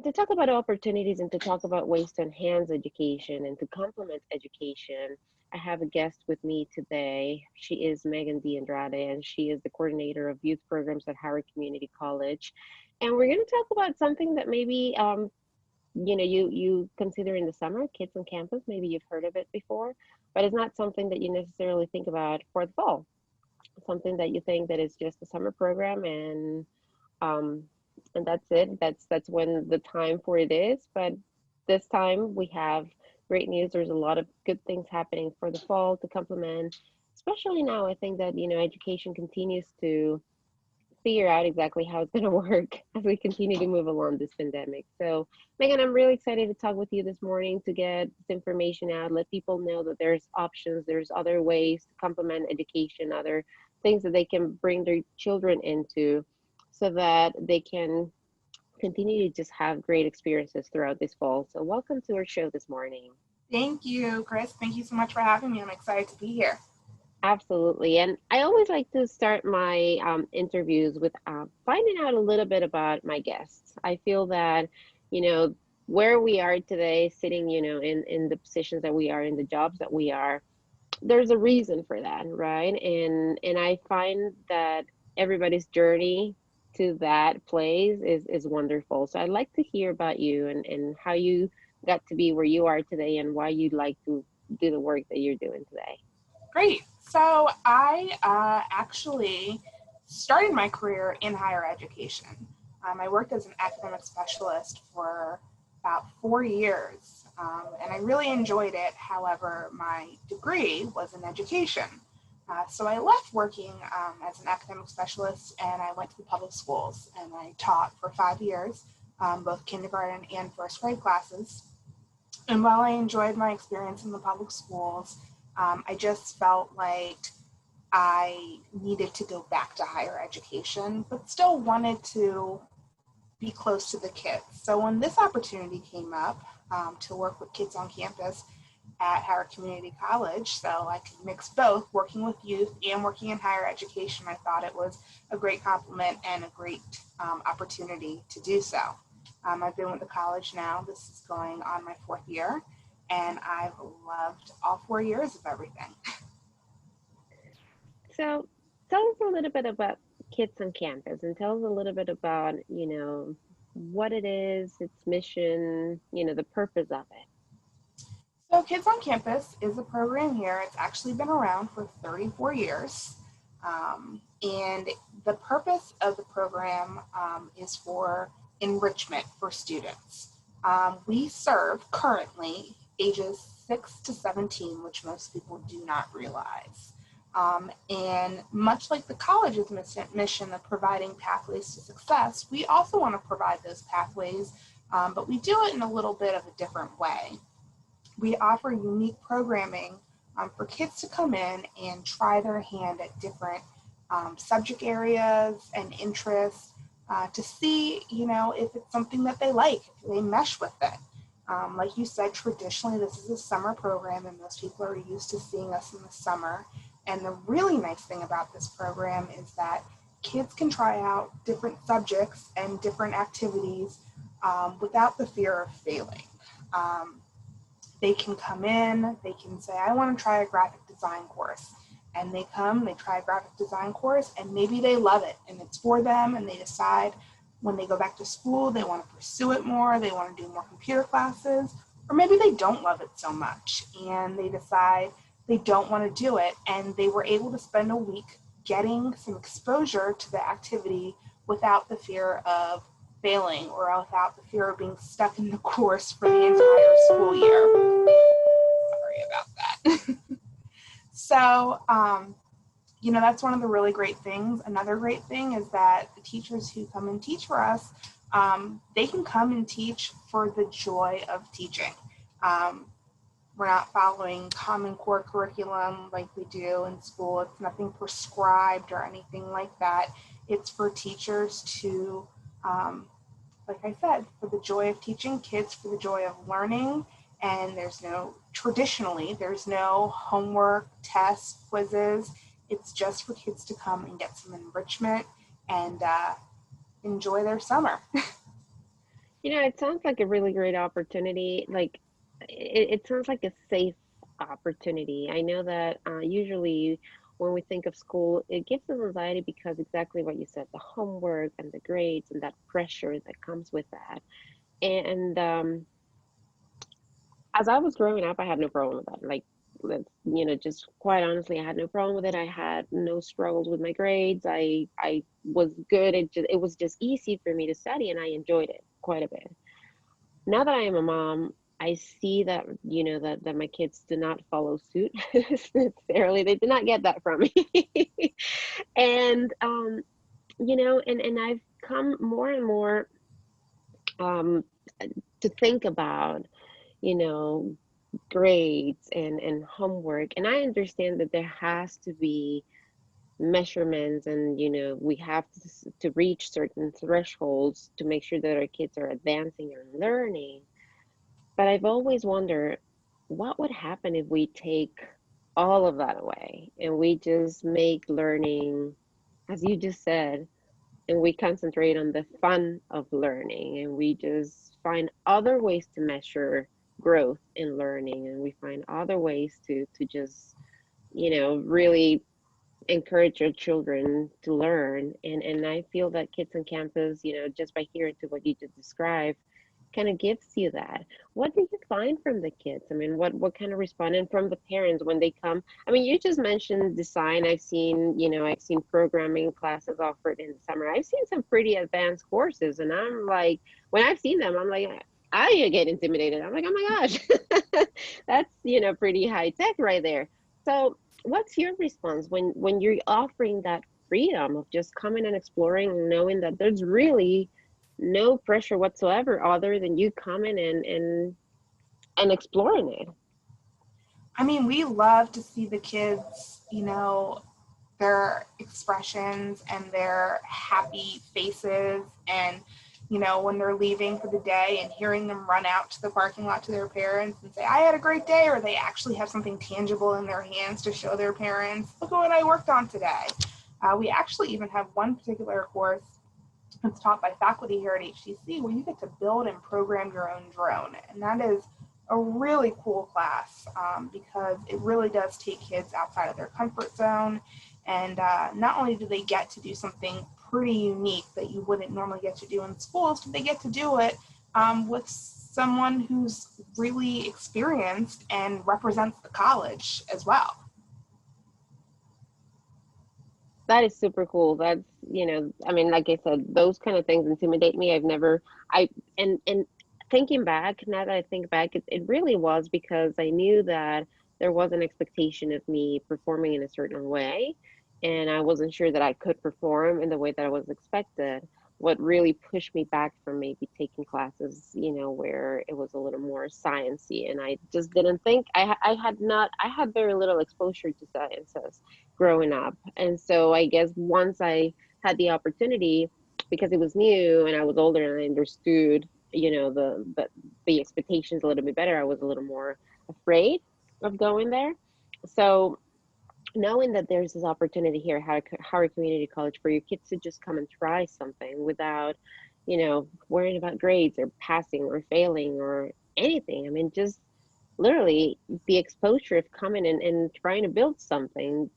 To talk about opportunities and to talk about ways to enhance education and to complement education, I have a guest with me today. She is Megan D. Andrade, and she is the coordinator of youth programs at Howard Community College. And we're going to talk about something that maybe you consider in the summer, kids on campus. Maybe you've heard of it before, but it's not something that you necessarily think about for the fall. Something that you think that is just a summer program um, and that's it. That's when the time for it is. But this time we have great news. There's a lot of good things happening for the fall to complement. Especially now, I think that education continues to figure out exactly how it's going to work as we continue to move along this pandemic. So, Megan, I'm really excited to talk with you this morning to get this information out, let people know that there's options, there's other ways to complement education, other things that they can bring their children into so that they can continue to just have great experiences throughout this fall. So, welcome to our show this morning. Thank you, Chris. Thank you so much for having me. I'm excited to be here. Absolutely. And I always like to start my interviews with finding out a little bit about my guests. I feel that, you know, where we are today, sitting, in the positions that we are, in the jobs that we are, there's a reason for that, right? And I find that everybody's journey to that place is wonderful. So I'd like to hear about you and how you got to be where you are today and why you'd like to do the work that you're doing today. Great. So I actually started my career in higher education. I worked as an academic specialist for about 4 years, and I really enjoyed it. However, my degree was in education. So I left working as an academic specialist and I went to the public schools and I taught for 5 years, both kindergarten and first grade classes. And while I enjoyed my experience in the public schools, I just felt like I needed to go back to higher education, but still wanted to be close to the kids. So when this opportunity came up to work with kids on campus at Howard Community College, so I could mix both, working with youth and working in higher education, I thought it was a great compliment and a great opportunity to do so. I've been with the college now. This is going on my fourth year, and I've loved all 4 years of everything. So tell us a little bit about Kids on Campus and tell us a little bit about, what it is, its mission, the purpose of it. So, Kids on Campus is a program here. It's actually been around for 34 years. And the purpose of the program is for enrichment for students. We serve currently ages 6 to 17, which most people do not realize. And much like the college's mission of providing pathways to success, we also want to provide those pathways, but we do it in a little bit of a different way. We offer unique programming for kids to come in and try their hand at different subject areas and interests to see, if it's something that they like, if they mesh with it. Like you said, traditionally this is a summer program and most people are used to seeing us in the summer. And the really nice thing about this program is that kids can try out different subjects and different activities without the fear of failing. Um, they can come in, they can say, I want to try a graphic design course. And they come, they try a graphic design course, and maybe they love it and it's for them, and they decide when they go back to school, they want to pursue it more, they want to do more computer classes, or maybe they don't love it so much and they decide they don't want to do it. And they were able to spend a week getting some exposure to the activity without the fear of failing or without the fear of being stuck in the course for the entire school year. Sorry about that. So, that's one of the really great things. Another great thing is that the teachers who come and teach for us, they can come and teach for the joy of teaching. Um, we're not following Common Core curriculum like we do in school. It's nothing prescribed or anything like that. It's for teachers to, like I said, for the joy of teaching kids, for the joy of learning. And there's no homework, tests, quizzes. It's just for kids to come and get some enrichment and enjoy their summer. It sounds like a really great opportunity. Like, it sounds like a safe opportunity. I know that usually when we think of school, it gives us anxiety because exactly what you said, the homework and the grades and that pressure that comes with that. And as I was growing up, I had no problem with that. Like, just quite honestly, I had no problem with it. I had no struggles with my grades. I was good. It was just easy for me to study, and I enjoyed it quite a bit. Now that I am a mom, I see that, that my kids do not follow suit necessarily. They did not get that from me. And and I've come more and more um to think about, you know, grades and homework. And I understand that there has to be measurements, and we have to reach certain thresholds to make sure that our kids are advancing and learning. But I've always wondered what would happen if we take all of that away and we just make learning, as you just said, and we concentrate on the fun of learning, and we just find other ways to measure growth in learning, and we find other ways to just really encourage your children to learn. And I feel that Kids on Campus, just by hearing to what you just described, kind of gives you that. What do you find from the kids? I mean, what kind of response, and from the parents when they come? I mean, you just mentioned design. I've seen programming classes offered in the summer. I've seen some pretty advanced courses, and I'm like, when I've seen them, I'm like, I get intimidated. I'm like, oh my gosh, that's pretty high tech right there. So, what's your response when you're offering that freedom of just coming and exploring, and knowing that there's really no pressure whatsoever other than you coming and exploring it? I mean, we love to see the kids, their expressions and their happy faces, and when they're leaving for the day and hearing them run out to the parking lot to their parents and say, I had a great day, or they actually have something tangible in their hands to show their parents, look at what I worked on today. We actually even have one particular course that's taught by faculty here at HTC where you get to build and program your own drone. And that is a really cool class, because it really does take kids outside of their comfort zone. And not only do they get to do something pretty unique that you wouldn't normally get to do in schools, but they get to do it with someone who's really experienced and represents the college as well. That is super cool. I mean, like I said, those kind of things intimidate me. I, and thinking back, now that I think back, it really was because I knew that there was an expectation of me performing in a certain way, and I wasn't sure that I could perform in the way that I was expected. What really pushed me back from maybe taking classes, where it was a little more sciencey, and I just didn't think I had very little exposure to sciences growing up. And so I guess once I had the opportunity, because it was new and I was older and I understood, the expectations a little bit better, I was a little more afraid of going there. So knowing that there's this opportunity here at Howard Community College for your kids to just come and try something without, worrying about grades or passing or failing or anything. I mean, just literally the exposure of coming and trying to build something,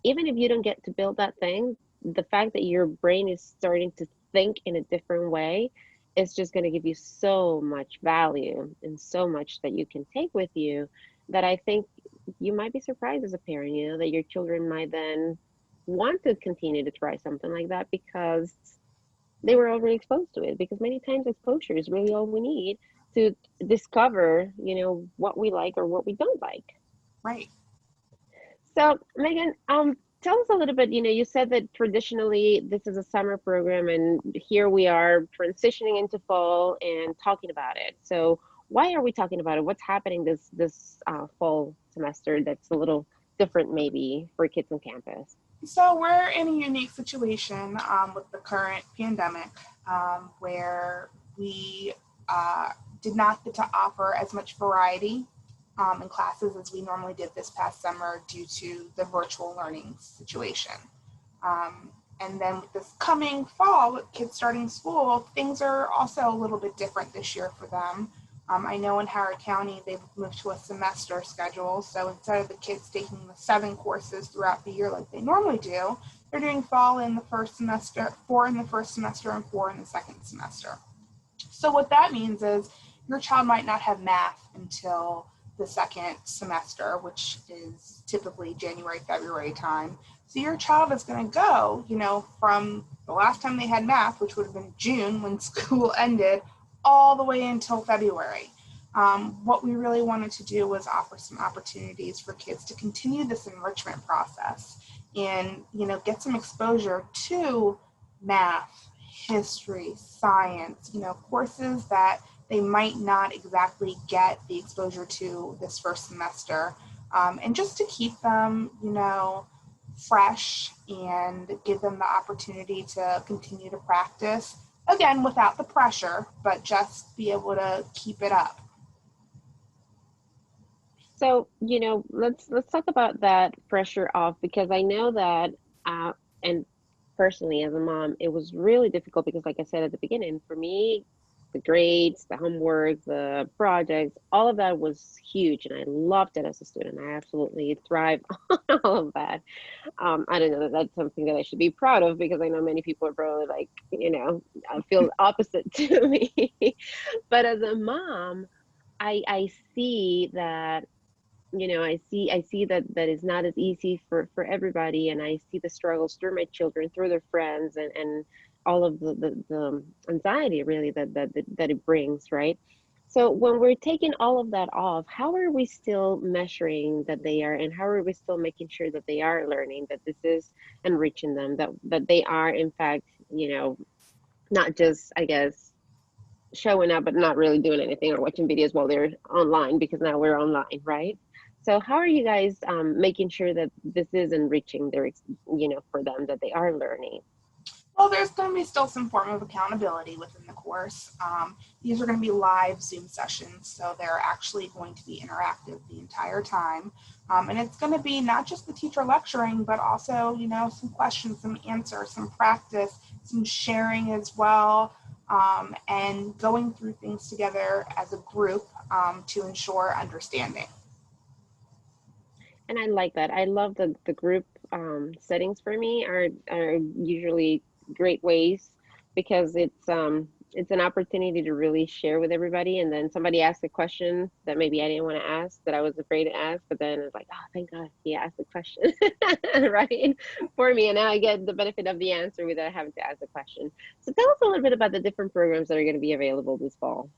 even if you don't get to build that thing, the fact that your brain is starting to think in a different way is just going to give you so much value and so much that you can take with you, that I think you might be surprised as a parent, that your children might then want to continue to try something like that because they were already exposed to it. Because many times exposure is really all we need to discover, what we like or what we don't like. Right. So, Megan, tell us a little bit. You said that traditionally this is a summer program, and here we are transitioning into fall and talking about it. So, why are we talking about it? What's happening this fall semester that's a little different, maybe, for Kids on Campus? So we're in a unique situation with the current pandemic, where we uh, did not get to offer as much variety in classes as we normally did this past summer due to the virtual learning situation. And then with this coming fall, with kids starting school, things are also a little bit different this year for them. I know in Howard County, they've moved to a semester schedule. So instead of the kids taking the 7 courses throughout the year like they normally do, they're doing fall in the first semester, 4 in the first semester, and 4 in the second semester. So what that means is your child might not have math until the second semester, which is typically January, February time. So your child is going to go, from the last time they had math, which would have been June when school ended, all the way until February. What we really wanted to do was offer some opportunities for kids to continue this enrichment process and, get some exposure to math, history, science, courses that they might not exactly get the exposure to this first semester. And just to keep them, fresh and give them the opportunity to continue to practice, again, without the pressure, but just be able to keep it up. So, let's talk about that pressure off, because I know that and personally as a mom, it was really difficult because like I said at the beginning, for me, the grades, the homework, the projects, all of that was huge and I loved it as a student. I absolutely thrived on all of that. I don't know that that's something that I should be proud of because I know many people are probably like, I feel opposite to me. But as a mom, I see that I see that it's not as easy for everybody, and I see the struggles through my children, through their friends, and all of the anxiety really that it brings, right? So when we're taking all of that off, how are we still measuring that they are, and how are we still making sure that they are learning, that this is enriching them, that they are in fact, not just, I guess, showing up but not really doing anything, or watching videos while they're online, because now we're online, right? So how are you guys making sure that this is enriching for them, that they are learning? Well, there's going to be still some form of accountability within the course. These are going to be live Zoom sessions, so they're actually going to be interactive the entire time. And it's going to be not just the teacher lecturing, but also, some questions, some answers, some practice, some sharing as well, and going through things together as a group to ensure understanding. And I like that. I love the group settings. For me are usually great ways, because it's an opportunity to really share with everybody, and then somebody asks a question that maybe I didn't want to ask, that I was afraid to ask, but then it's like, oh, thank God he asked the question, right, for me, and now I get the benefit of the answer without having to ask the question. So tell us a little bit about the different programs that are going to be available this fall.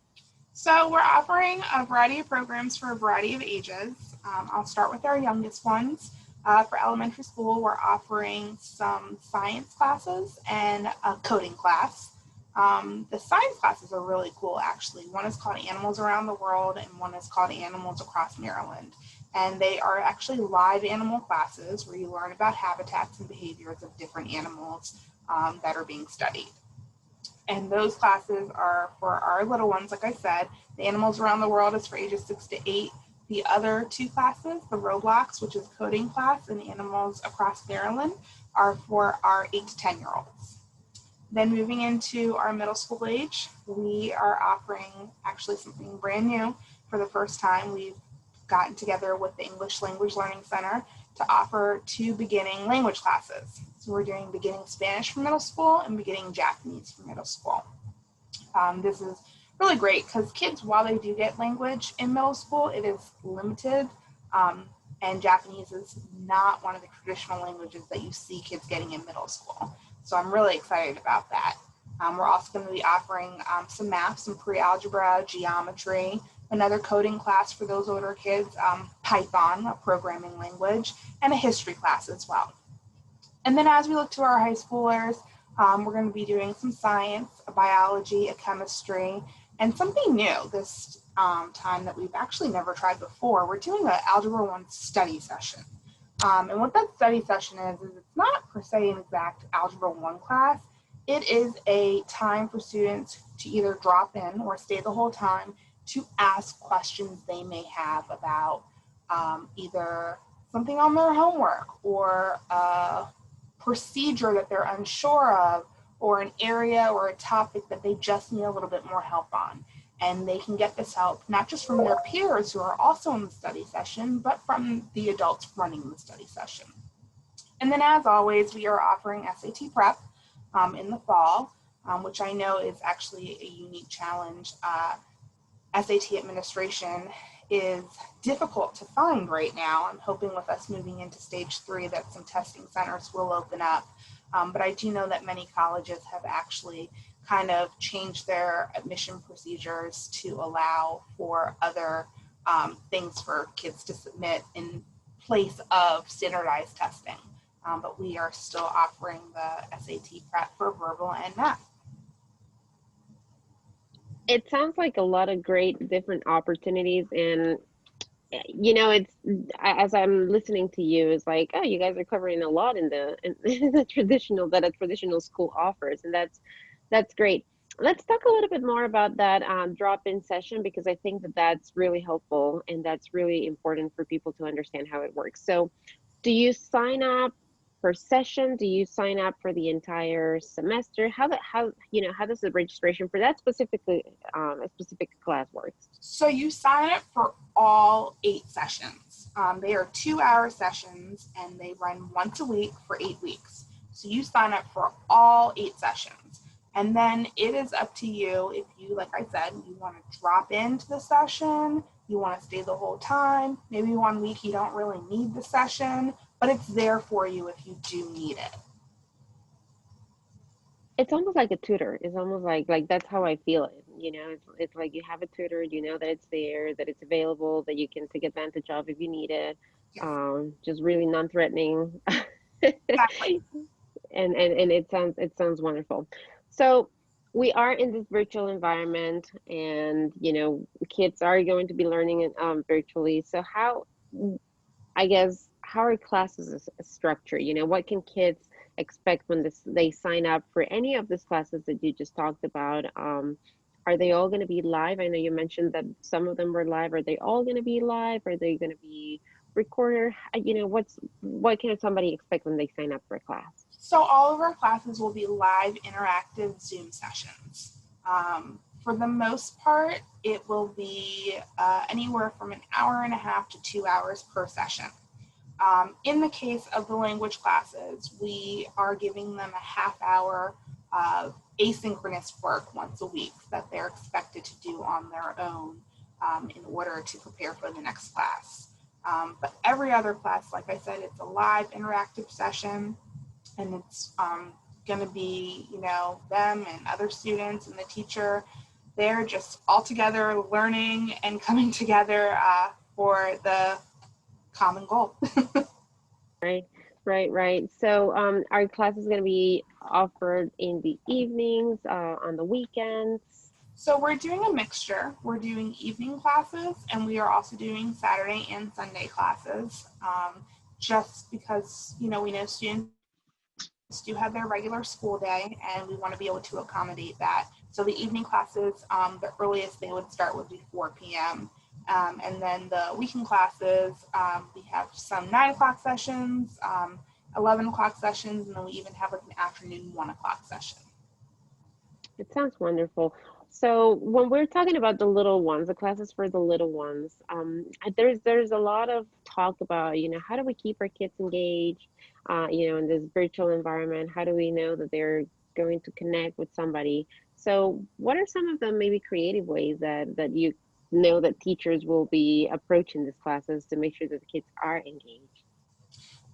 So we're offering a variety of programs for a variety of ages. I'll start with our youngest ones. For elementary school, we're offering some science classes and a coding class. The science classes are really cool, actually. One is called Animals Around the World, and one is called Animals Across Maryland. And they are actually live animal classes where you learn about habitats and behaviors of different animals that are being studied. And those classes are for our little ones, like I said. The Animals Around the World is for ages 6 to 8. The other two classes, the Roblox, which is coding class, and Animals Across Maryland, are for our 8 to 10-year-olds. Then moving into our middle school age, we are offering actually something brand new for the first time. We've gotten together with the English Language Learning Center to offer 2 beginning language classes. So we're doing beginning Spanish for middle school and beginning Japanese for middle school. This is really great because kids, while they do get language in middle school, it is limited. And Japanese is not one of the traditional languages that you see kids getting in middle school. So I'm really excited about that. We're also going to be offering some math, some pre-algebra, geometry, another coding class for those older kids, Python, a programming language, and a history class as well. And then as we look to our high schoolers, we're going to be doing some science, a biology, a chemistry, and something new this time that we've actually never tried before. We're doing an Algebra 1 study session. And what that study session is it's not per se an exact Algebra 1 class. It is a time for students to either drop in or stay the whole time to ask questions they may have about either something on their homework or procedure that they're unsure of, or an area or a topic that they just need a little bit more help on. And they can get this help not just from their peers who are also in the study session, but from the adults running the study session. And then, as always, we are offering SAT prep in the fall, which I know is actually a unique challenge. SAT administration is difficult to find right now. I'm hoping with us moving into stage 3 that some testing centers will open up. But I do know that many colleges have actually kind of changed their admission procedures to allow for other things for kids to submit in place of standardized testing. But we are still offering the SAT prep for verbal and math. It sounds like a lot of great different opportunities, and it's as I'm listening to you, it's like, oh, you guys are covering a lot in the traditional that a traditional school offers, and that's great. Let's talk a little bit more about that drop-in session, because I think that that's really helpful and that's really important for people to understand how it works. So, do you sign up per session? Do you sign up for the entire semester? How does the registration for that a specific class works? So you sign up for all 8 sessions. They are 2-hour sessions and they run once a week for 8 weeks. So you sign up for all 8 sessions. And then it is up to you if you, like I said, you want to drop into the session, you want to stay the whole time. Maybe one week you don't really need the session, but it's there for you if you do need it. It's almost like a tutor. It's almost like that's how I feel it. It's like you have a tutor, you know that it's there, that it's available, that you can take advantage of if you need it. Yes, Just really non-threatening. exactly. And it sounds wonderful. So we are in this virtual environment, and kids are going to be learning it virtually. So I guess, how are classes structured? What can kids expect when they sign up for any of these classes that you just talked about? Are they all going to be live? I know you mentioned that some of them were live. Are they all going to be live? Are they going to be recorded? What can somebody expect when they sign up for a class? So all of our classes will be live interactive Zoom sessions. For the most part, it will be anywhere from an hour and a half to 2 hours per session. In the case of the language classes, we are giving them a half hour of asynchronous work once a week that they're expected to do on their own in order to prepare for the next class. But every other class, like I said, it's a live interactive session, and it's going to be, them and other students and the teacher. They're just all together learning and coming together for the common goal. Right, right, right. So, our class is going to be offered in the evenings, on the weekends. So we're doing a mixture. We're doing evening classes, and we are also doing Saturday and Sunday classes, just because, we know students do have their regular school day, and we want to be able to accommodate that. So the evening classes, the earliest they would start would be 4 p.m. And then the weekend classes, we have some 9 o'clock sessions, 11 o'clock sessions, and then we even have like an afternoon 1 o'clock session. It sounds wonderful. So when we're talking about the little ones, the classes for the little ones, there's a lot of talk about, how do we keep our kids engaged, in this virtual environment? How do we know that they're going to connect with somebody? So what are some of the maybe creative ways that you know that teachers will be approaching these classes to make sure that the kids are engaged?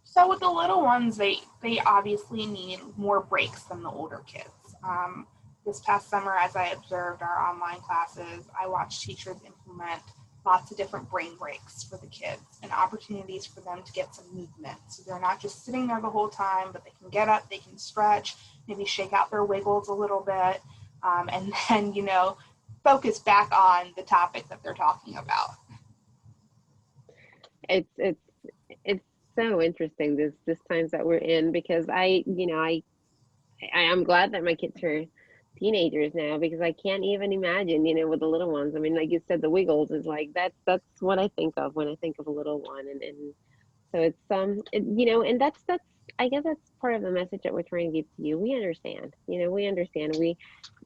So with the little ones, they obviously need more breaks than the older kids. This past summer, as I observed our online classes, I watched teachers implement lots of different brain breaks for the kids and opportunities for them to get some movement. So they're not just sitting there the whole time, but they can get up, they can stretch, maybe shake out their wiggles a little bit, and then, focus back on the topic that they're talking about. It's so interesting this times that we're in, because I am glad that my kids are teenagers now, because I can't even imagine, with the little ones. I mean, like you said, the wiggles is like that's what I think of when I think of a little one, and so it's and that's I guess that's part of the message that we're trying to give to you. We understand. We understand.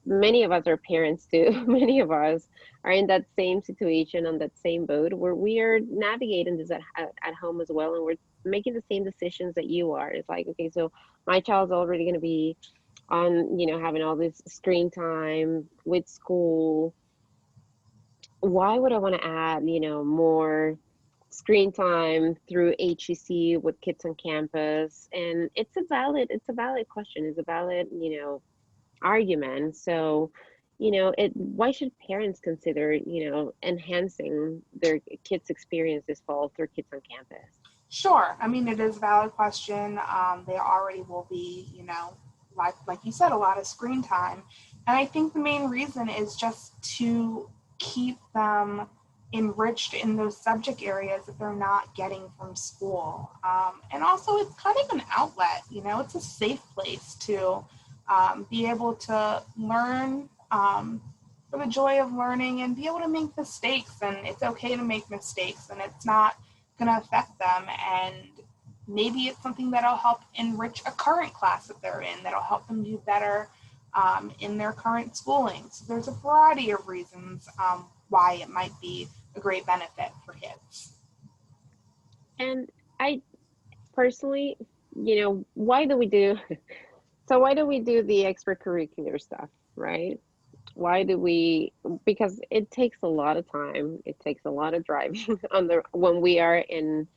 Many of us are parents too. Many of us are in that same situation, on that same boat, where we are navigating this at home as well, and we're making the same decisions that you are. It's like, okay, so my child's already going to be on, having all this screen time with school. Why would I want to add, more screen time through HEC with kids on campus? And it's a valid question. It's a valid, argument. So, why should parents consider, enhancing their kids' experience this fall through kids on campus? Sure. I mean, it is a valid question. There already will be, like you said, a lot of screen time, and I think the main reason is just to keep them enriched in those subject areas that they're not getting from school. And also, it's kind of an outlet. It's a safe place to be able to learn. For the joy of learning and be able to make mistakes, and it's okay to make mistakes, and it's not going to affect them. And maybe it's something that'll help enrich a current class that they're in, that'll help them do better in their current schooling. So there's a variety of reasons why it might be a great benefit for kids. And I personally, why do we do so why do we do the extracurricular stuff, right? Why do we? Because it takes a lot of time. It takes a lot of driving on the when we are in,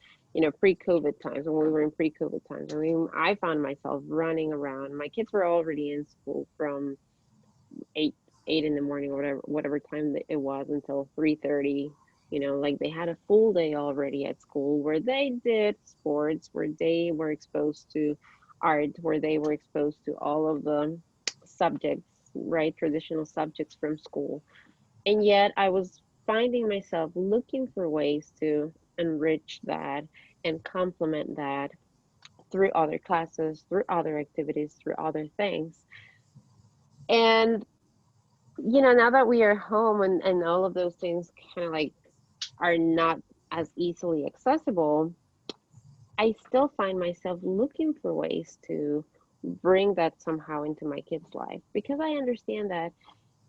pre-COVID times. When we were in pre-COVID times, I mean, I found myself running around. My kids were already in school from eight eight in the morning or whatever time it was until 3:30. Like they had a full day already at school where they did sports, where they were exposed to art, where they were exposed to all of the subjects, right? Traditional subjects from school. And yet I was finding myself looking for ways to enrich that and complement that through other classes, through other activities, through other things. And now that we are home, and all of those things kind of like are not as easily accessible, I still find myself looking for ways to bring that somehow into my kids' life, because I understand that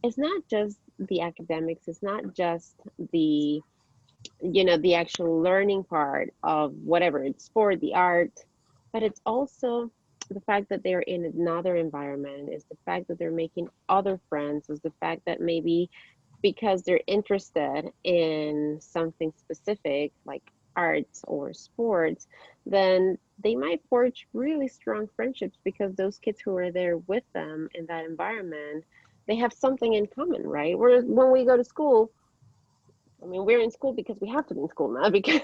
it's not just the academics, it's not just the the actual learning part of whatever it's sport, the art, but it's also the fact that they're in another environment, is the fact that they're making other friends, is the fact that maybe because they're interested in something specific like arts or sports, then they might forge really strong friendships because those kids who are there with them in that environment, they have something in common, right? Whereas when we go to school, I mean, we're in school because we have to be in school now, because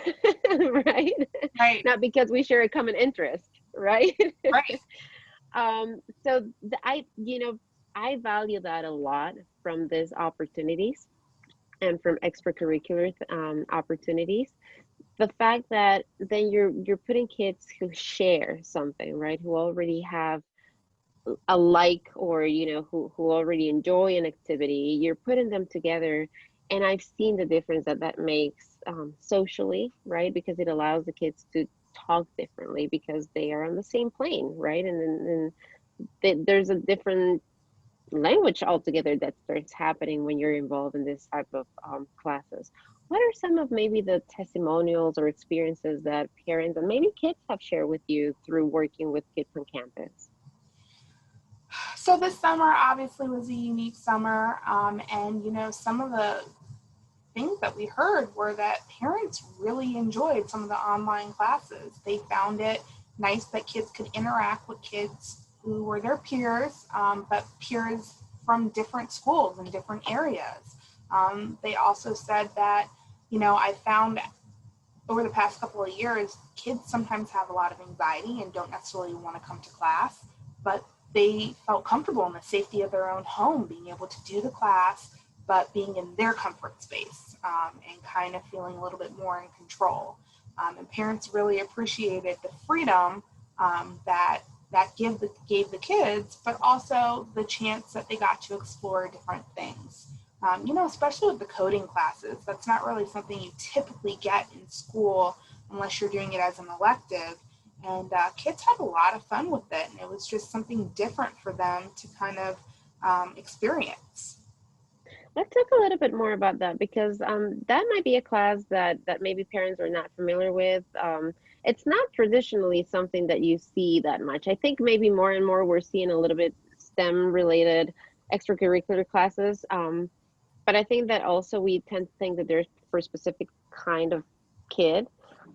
right, Right, not because we share a common interest, right? right. So I value that a lot from these opportunities and from extracurricular opportunities. The fact that then you're putting kids who share something, right? Who already have a like, or who already enjoy an activity, you're putting them together. And I've seen the difference that that makes, socially, right? Because it allows the kids to talk differently because they are on the same plane, right? And then there's a different language altogether that starts happening when you're involved in this type of classes. What are some of maybe the testimonials or experiences that parents and maybe kids have shared with you through working with kids on campus? So this summer obviously was a unique summer, and some of the things that we heard were that parents really enjoyed some of the online classes. They found it nice that kids could interact with kids who were their peers, but peers from different schools and different areas. They also said that, I found over the past couple of years, kids sometimes have a lot of anxiety and don't necessarily want to come to class, but they felt comfortable in the safety of their own home, being able to do the class, but being in their comfort space, and kind of feeling a little bit more in control. And parents really appreciated the freedom that gave the kids, but also the chance that they got to explore different things. Especially with the coding classes, that's not really something you typically get in school unless you're doing it as an elective. And kids had a lot of fun with it, and it was just something different for them to kind of experience. Let's talk a little bit more about that because that might be a class that maybe parents are not familiar with. It's not traditionally something that you see that much. I think maybe more and more we're seeing a little bit STEM related extracurricular classes. But I think that also we tend to think that there's for a specific kind of kid.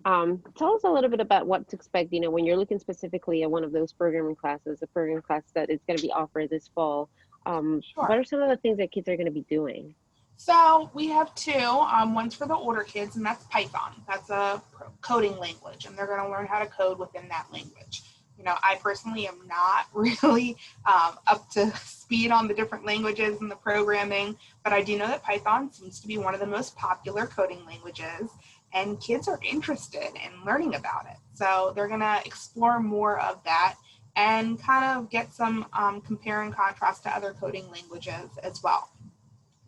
Tell us a little bit about what to expect, when you're looking specifically at one of those programming classes, a programming class that is going to be offered this fall. What Sure. are some of the things that kids are going to be doing? So we have two. One's for the older kids, and that's Python. That's a coding language, and they're going to learn how to code within that language. I personally am not really up to speed on the different languages and the programming, but I do know that Python seems to be one of the most popular coding languages, and kids are interested in learning about it. So they're going to explore more of that and kind of get some compare and contrast to other coding languages as well.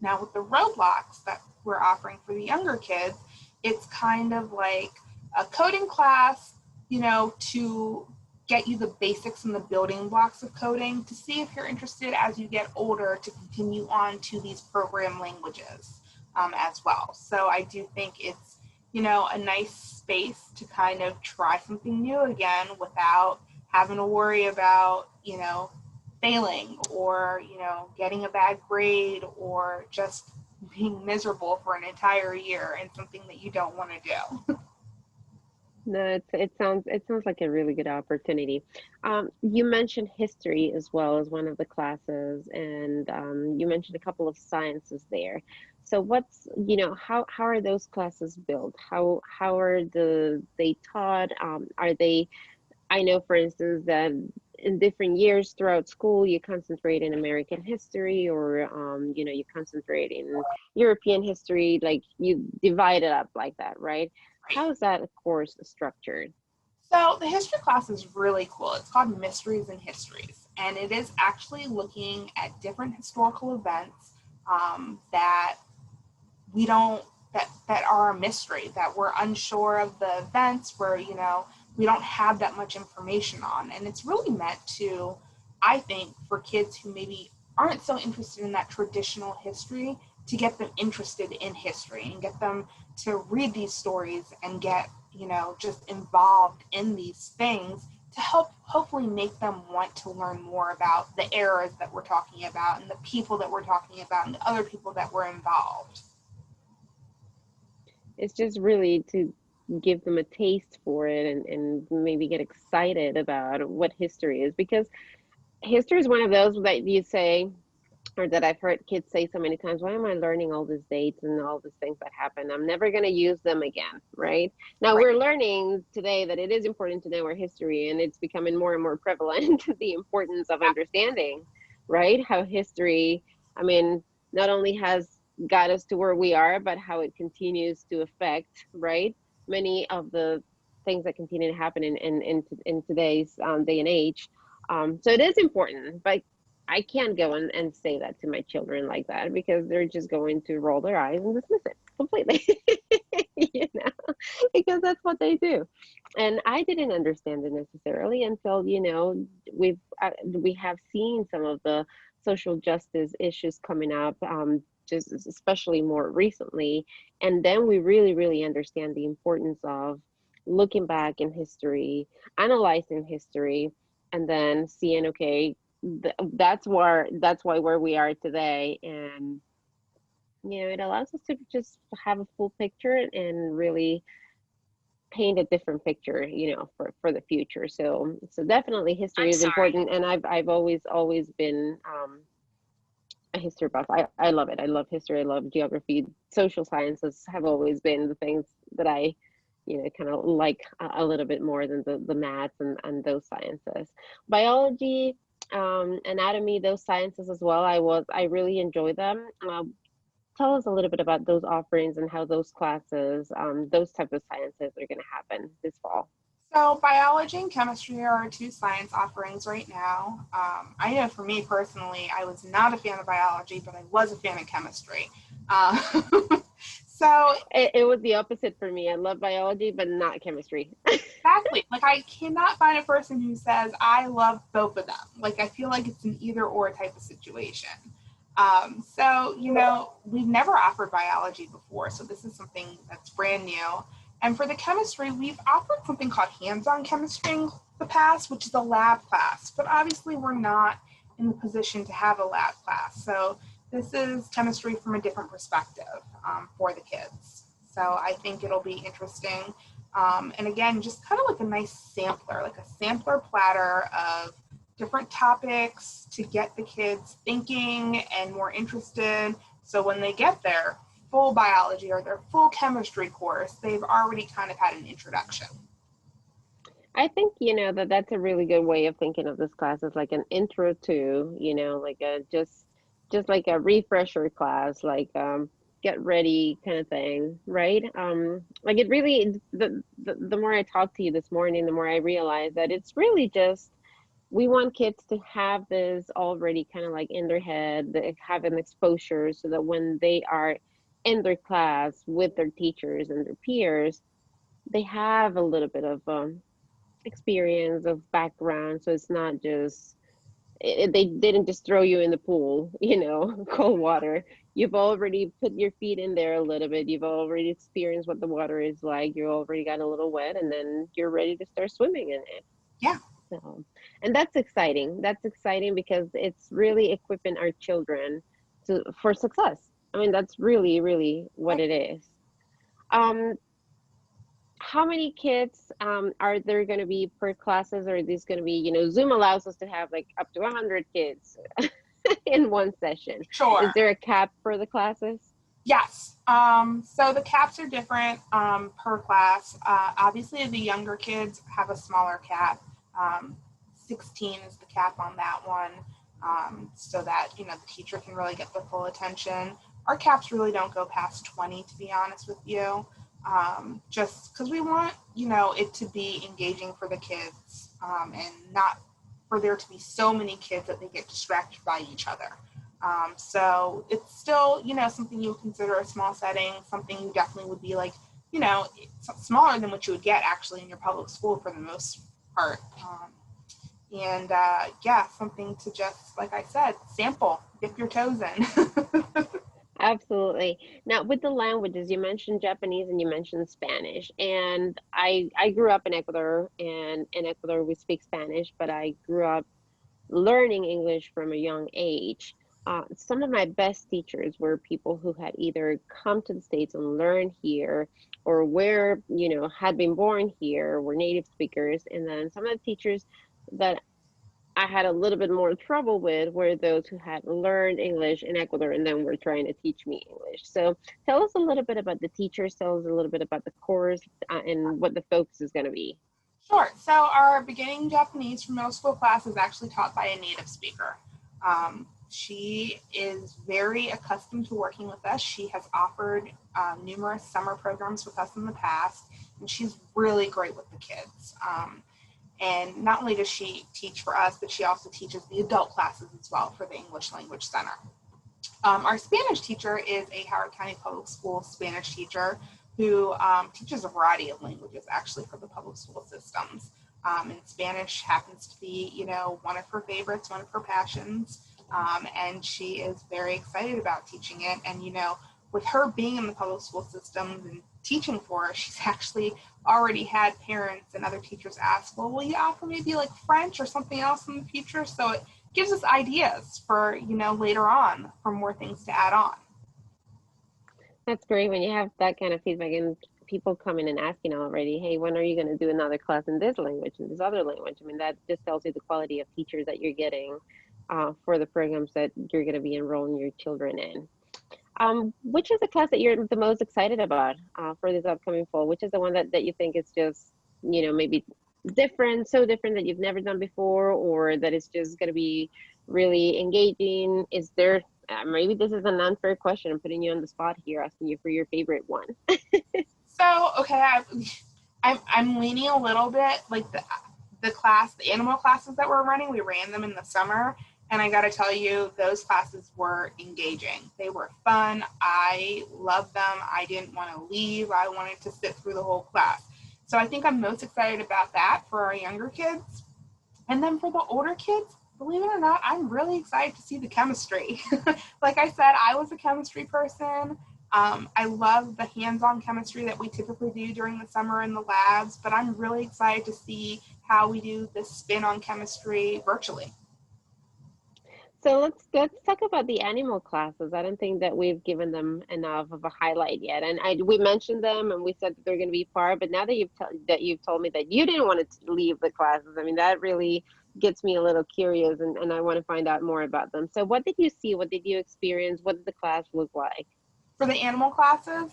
Now, with the Roblox that we're offering for the younger kids, it's kind of like a coding class, to get you the basics and the building blocks of coding to see if you're interested as you get older to continue on to these program languages as well. So I do think it's, a nice space to kind of try something new again without having to worry about, failing or getting a bad grade or just being miserable for an entire year and something that you don't want to do. No, it sounds like a really good opportunity. You mentioned history as well as one of the classes, and you mentioned a couple of sciences there. So how are those classes built? How are they taught? Are they I know, for instance, that in different years throughout school, you concentrate in American history or, you concentrate in European history, like you divide it up like that, right? Right. How is that course structured? So the history class is really cool. It's called Mysteries and Histories, and it is actually looking at different historical events that we don't that are a mystery, that we're unsure of the events, where we don't have that much information on, and it's really meant to, I think, for kids who maybe aren't so interested in that traditional history, to get them interested in history and get them to read these stories and get just involved in these things to help hopefully make them want to learn more about the eras that we're talking about and the people that we're talking about and the other people that were involved. It's just really to give them a taste for it and maybe get excited about what history is because history is one of those that you say or that I've heard kids say so many times, why am I learning all these dates and all these things that happen? I'm never going to use them again, right? Now Right. we're learning today that it is important to know our history and it's becoming more and more prevalent, the importance of understanding, right? How history, I mean, not only has got us to where we are, but how it continues to affect, right? Many of the things that continue to happen in today's day and age. So it is important, but I can't go and say that to my children like that because they're just going to roll their eyes and dismiss it completely, you know, because that's what they do. And I didn't understand it necessarily until, we have seen some of the social justice issues coming up, just especially more recently. And then we really, really understand the importance of looking back in history, analyzing history, and then seeing, okay, that's why where we are today, and it allows us to just have a full picture and really paint a different picture, for the future. So definitely history I'm is sorry. important, and I've always been a history buff. I love it. I love history. I love geography. Social sciences have always been the things that I kind of like a little bit more than the maths and those sciences. Biology, anatomy, those sciences as well. I really enjoy them. Tell us a little bit about those offerings and how those classes, those type of sciences are going to happen this fall. So biology and chemistry are our two science offerings right now. I know for me personally, I was not a fan of biology, but I was a fan of chemistry. Uh, So It was the opposite for me. I love biology, but not chemistry. exactly. Like I cannot find a person who says I love both of them. Like I feel like it's an either or type of situation. So we've never offered biology before, so this is something that's brand new. And for the chemistry, we've offered something called hands-on chemistry in the past, which is a lab class. But obviously, we're not in the position to have a lab class. So this is chemistry from a different perspective for the kids. So I think it'll be interesting. And again, just kind of like a nice sampler, like a sampler platter of different topics to get the kids thinking and more interested. So when they get their full biology or their full chemistry course, they've already kind of had an introduction. I think, that that's a really good way of thinking of this class as like an intro to, like a just like a refresher class, like get ready kind of thing, right? Like it really the more I talk to you this morning, the more I realize that it's really just we want kids to have this already kind of like in their head, they have an exposure so that when they are in their class with their teachers and their peers, they have a little bit of experience of background. So it's not just they didn't just throw you in the pool, cold water. You've already put your feet in there a little bit. You've already experienced what the water is like. You already got a little wet, and then you're ready to start swimming in it. Yeah, So, and that's exciting. That's exciting because it's really equipping our children for success. I mean, that's really, really what right. it is. Um, how many kids are there going to be per classes, or is this going to be, Zoom allows us to have like up to 100 kids in one session. Sure. Is there a cap for the classes? Yes. So the caps are different per class. Obviously, the younger kids have a smaller cap. 16 is the cap on that one, so that the teacher can really get the full attention. Our caps really don't go past 20, to be honest with you, just because we want it to be engaging for the kids, and not for there to be so many kids that they get distracted by each other. So it's still, something you would consider a small setting, something you definitely would be like, smaller than what you would get actually in your public school for the most part. And yeah, something to just, like I said, sample, dip your toes in. Absolutely. Now, with the languages, you mentioned Japanese and you mentioned Spanish. And I grew up in Ecuador, and in Ecuador we speak Spanish, but I grew up learning English from a young age. Some of my best teachers were people who had either come to the States and learned here, or had been born here, were native speakers. And then some of the teachers that I had a little bit more trouble with were those who had learned English in Ecuador and then were trying to teach me English. So tell us a little bit about the teachers, tell us a little bit about the course, and what the focus is going to be. Sure. So our beginning Japanese for middle school class is actually taught by a native speaker. She is very accustomed to working with us. She has offered numerous summer programs with us in the past, and she's really great with the kids. And not only does she teach for us, but she also teaches the adult classes as well for the English Language Center. Our Spanish teacher is a Howard County Public Schools Spanish teacher who teaches a variety of languages actually for the public school systems. And Spanish happens to be, one of her favorites, one of her passions. And she is very excited about teaching it. And, with her being in the public school systems and teaching for her, she's actually already had parents and other teachers ask, well, will you offer maybe like French or something else in the future? So it gives us ideas for, later on for more things to add on. That's great when you have that kind of feedback and people coming and asking already, hey, when are you going to do another class in this language and this other language? I mean, that just tells you the quality of teachers that you're getting for the programs that you're going to be enrolling your children in. Which is the class that you're the most excited about for this upcoming fall? Which is the one that you think is just, maybe different, so different that you've never done before, or that it's just going to be really engaging? Is there, maybe this is an unfair question. I'm putting you on the spot here, asking you for your favorite one. So, okay, I'm leaning a little bit like the animal classes that we're running. We ran them in the summer, And I got to tell you, those classes were engaging. They were fun. I loved them. I didn't want to leave. I wanted to sit through the whole class. So I think I'm most excited about that for our younger kids. And then for the older kids, believe it or not, I'm really excited to see the chemistry. Like I said, I was a chemistry person. I love the hands-on chemistry that we typically do during the summer in the labs, but I'm really excited to see how we do this spin on chemistry virtually. So let's talk about the animal classes. I don't think that we've given them enough of a highlight yet. And we mentioned them and we said that they're going to be part, but now that you've told me that you didn't want to leave the classes, I mean that really gets me a little curious and I want to find out more about them. So what did you see? What did you experience? What did the class look like? For the animal classes,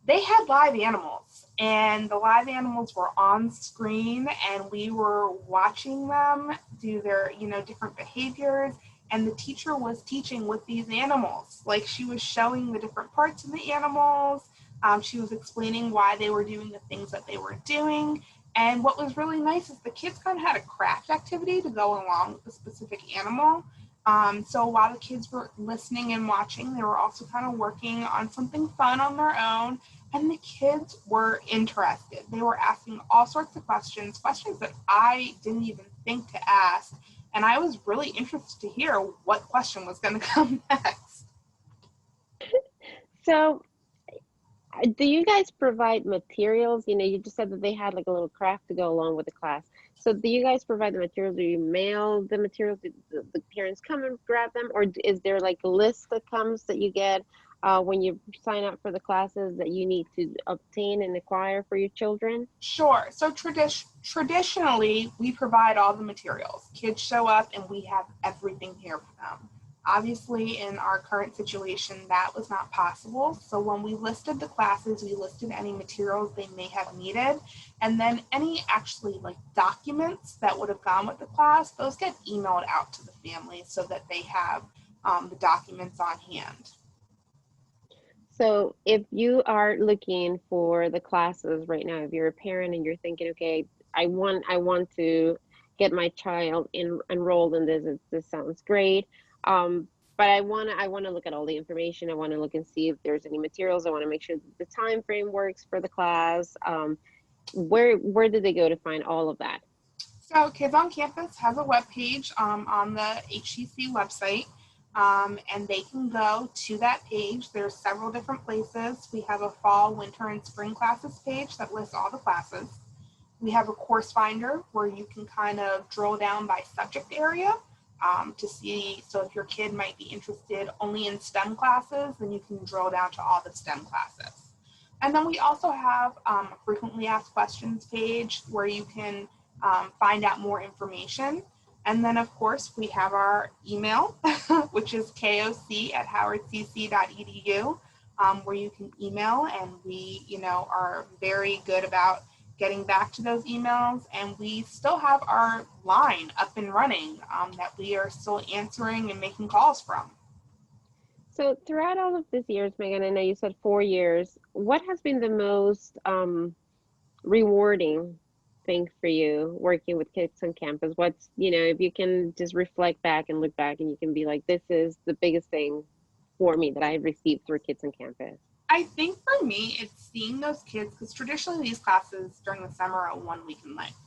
they had live animals, and the live animals were on screen, and we were watching them do their different behaviors, and the teacher was teaching with these animals, like she was showing the different parts of the animals. She was explaining why they were doing the things that they were doing. And what was really nice is the kids kind of had a craft activity to go along with the specific animal. So while the kids were listening and watching, they were also kind of working on something fun on their own. And the kids were interested. They were asking all sorts of questions, questions that I didn't even think to ask. And I was really interested to hear what question was going to come next. So do you guys provide materials? You know, you just said that they had like a little craft to go along with the class. So do you guys provide the materials? Do you mail the materials? Do the parents come and grab them? Or is there like a list that comes that you get when you sign up for the classes that you need to obtain and acquire for your children? Sure. So traditionally, we provide all the materials. Kids show up and we have everything here for them. Obviously, in our current situation, that was not possible. So when we listed the classes, we listed any materials they may have needed. And then any actually like documents that would have gone with the class, those get emailed out to the family so that they have the documents on hand. So if you are looking for the classes right now, if you're a parent and you're thinking, okay, I want to get my child enrolled in this. This sounds great. But I want to look at all the information. I want to look and see if there's any materials. I want to make sure that the time frame works for the class. Where did they go to find all of that? So Kids on Campus has a web page on the HCC website, and they can go to that page. There's several different places. We have a fall, winter, and spring classes page that lists all the classes. We have a course finder where you can kind of drill down by subject area to see. So if your kid might be interested only in STEM classes, then you can drill down to all the STEM classes. And then we also have a frequently asked questions page where you can find out more information. And then, of course, we have our email, which is koc@howardcc.edu, where you can email, and we, are very good about getting back to those emails. And we still have our line up and running that we are still answering and making calls from. So throughout all of these years, Megan, I know you said 4 years. What has been the most rewarding thing for you working with kids on campus? What's, if you can just reflect back and look back and you can be like, this is the biggest thing for me that I've received through kids on campus. I think for me, it's seeing those kids, because traditionally these classes during the summer are 1 week in length.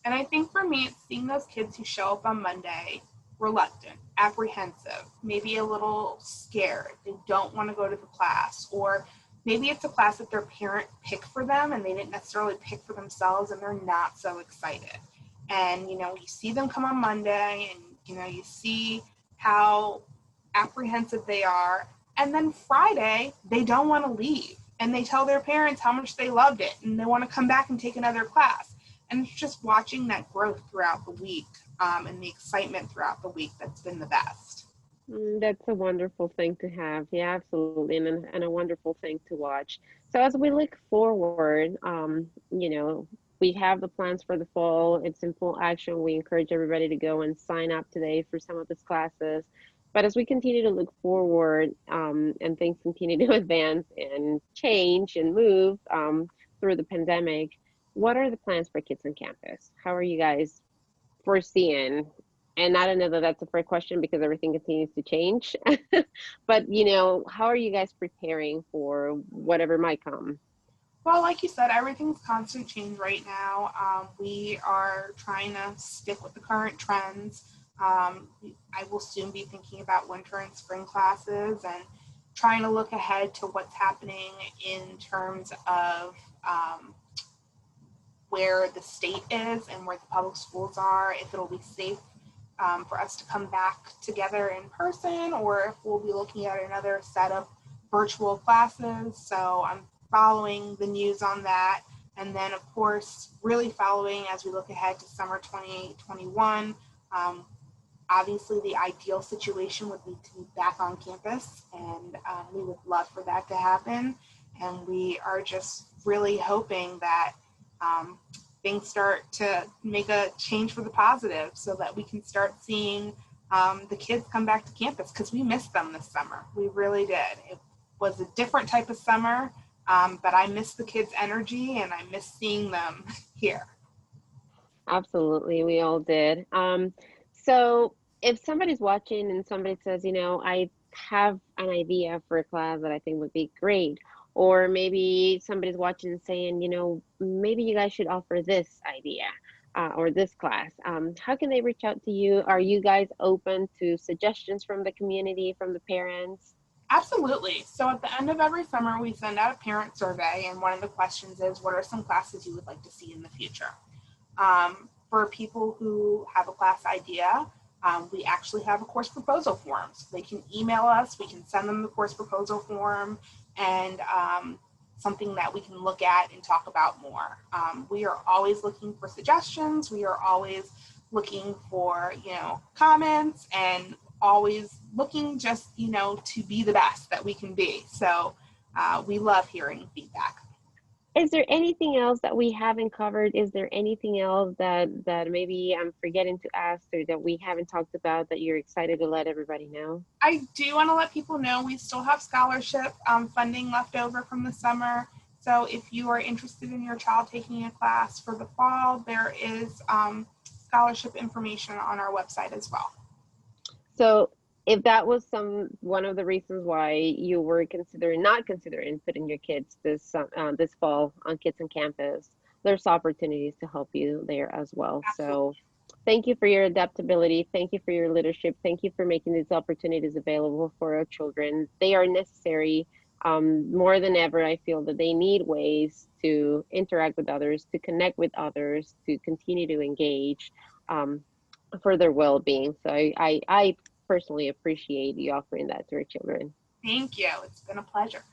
And I think for me, it's seeing those kids who show up on Monday reluctant, apprehensive, maybe a little scared. They don't want to go to the class, or maybe it's a class that their parent picked for them and they didn't necessarily pick for themselves and they're not so excited. And, you see them come on Monday and, you see how apprehensive they are. And then Friday, they don't want to leave. And they tell their parents how much they loved it and they want to come back and take another class. And it's just watching that growth throughout the week and the excitement throughout the week that's been the best. That's a wonderful thing to have. Yeah, absolutely. And a wonderful thing to watch. So as we look forward, we have the plans for the fall. It's in full action. We encourage everybody to go and sign up today for some of these classes. But as we continue to look forward, and things continue to advance and change and move through the pandemic, what are the plans for kids on campus? How are you guys foreseeing? And I don't know that that's a fair question because everything continues to change. But, how are you guys preparing for whatever might come? Well, like you said, everything's constant change right now. We are trying to stick with the current trends. I will soon be thinking about winter and spring classes and trying to look ahead to what's happening in terms of where the state is and where the public schools are, if it'll be safe for us to come back together in person or if we'll be looking at another set of virtual classes. So I'm following the news on that. And then, of course, really following as we look ahead to summer 2021. Um, Obviously, the ideal situation would be to be back on campus, and we would love for that to happen. And we are just really hoping that um, things start to make a change for the positive so that we can start seeing the kids come back to campus because we missed them this summer. We really did. It was a different type of summer, but I miss the kids' energy and I miss seeing them here. Absolutely, we all did. So if somebody's watching and somebody says, I have an idea for a class that I think would be great, or maybe somebody's watching and saying, maybe you guys should offer this idea, or this class, how can they reach out to you? Are you guys open to suggestions from the community, from the parents? Absolutely. So at the end of every summer, we send out a parent survey, and one of the questions is, what are some classes you would like to see in the future? For people who have a class idea, we actually have a course proposal form. So they can email us, we can send them the course proposal form, and something that we can look at and talk about more. We are always looking for suggestions. We are always looking for, comments and always looking just, to be the best that we can be. So we love hearing feedback. Is there anything else that we haven't covered? Is there anything else that maybe I'm forgetting to ask or that we haven't talked about that you're excited to let everybody know? I do want to let people know we still have scholarship funding left over from the summer. So if you are interested in your child taking a class for the fall, there is scholarship information on our website as well. So if that was one of the reasons why you were not considering putting your kids this fall on Kids on Campus, there's opportunities to help you there as well. Absolutely. So thank you for your adaptability. Thank you for your leadership. Thank you for making these opportunities available for our children. They are necessary. More than ever, I feel that they need ways to interact with others, to connect with others, to continue to engage. Um, for their well-being. So I personally appreciate you offering that to our children. Thank you. It's been a pleasure.